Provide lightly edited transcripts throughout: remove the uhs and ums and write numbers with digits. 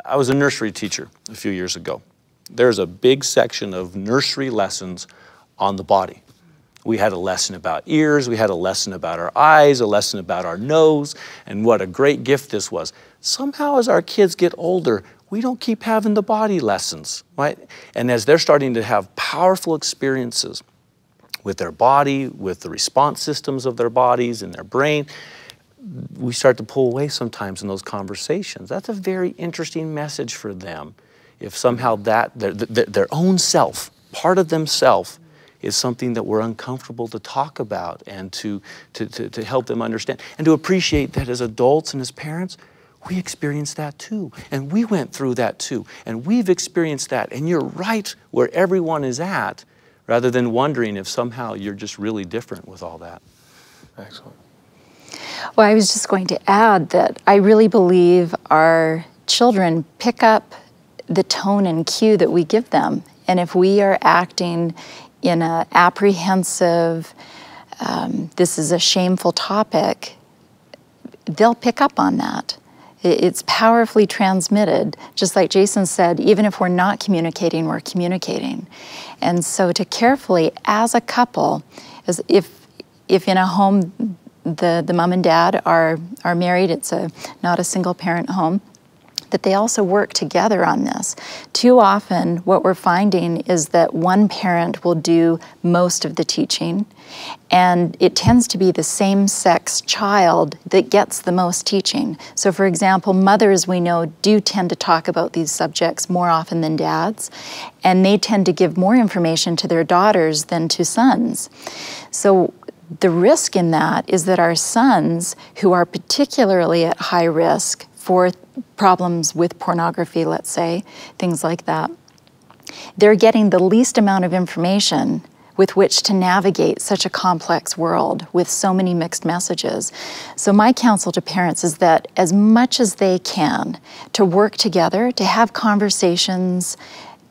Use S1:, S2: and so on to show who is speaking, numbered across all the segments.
S1: I was a nursery teacher a few years ago. There's a big section of nursery lessons on the body. We had a lesson about ears, we had a lesson about our eyes, a lesson about our nose, and what a great gift this was. Somehow as our kids get older, we don't keep having the body lessons, right? And as they're starting to have powerful experiences with their body, with the response systems of their bodies and their brain, we start to pull away sometimes in those conversations. That's a very interesting message for them. If somehow that, their own self, part of themselves, is something that we're uncomfortable to talk about and to help them understand and to appreciate that as adults and as parents, we experienced that too. And we went through that too. And we've experienced that. And you're right where everyone is at, rather than wondering if somehow you're just really different with all that.
S2: Excellent.
S3: Well, I was just going to add that I really believe our children pick up the tone and cue that we give them. And if we are acting in an apprehensive, this is a shameful topic, they'll pick up on that. It's powerfully transmitted. Just like Jason said, even if we're not communicating, we're communicating. And so to carefully, as a couple, as if in a home the mom and dad are married, it's not a single parent home, that they also work together on this. Too often what we're finding is that one parent will do most of the teaching, and it tends to be the same-sex child that gets the most teaching. So for example, mothers we know do tend to talk about these subjects more often than dads, and they tend to give more information to their daughters than to sons. So the risk in that is that our sons, who are particularly at high risk for problems with pornography, let's say, things like that, they're getting the least amount of information with which to navigate such a complex world with so many mixed messages. So my counsel to parents is that as much as they can, to work together, to have conversations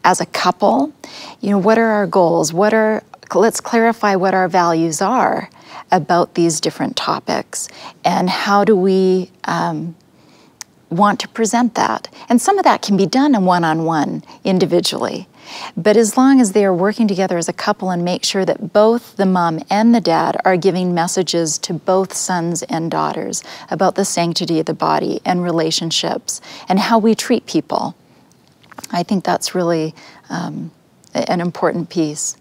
S3: as a couple, you know, what are our goals? Let's clarify what our values are about these different topics, and how do we want to present that. And some of that can be done in one-on-one, individually. But as long as they are working together as a couple and make sure that both the mom and the dad are giving messages to both sons and daughters about the sanctity of the body and relationships and how we treat people, I think that's really an important piece.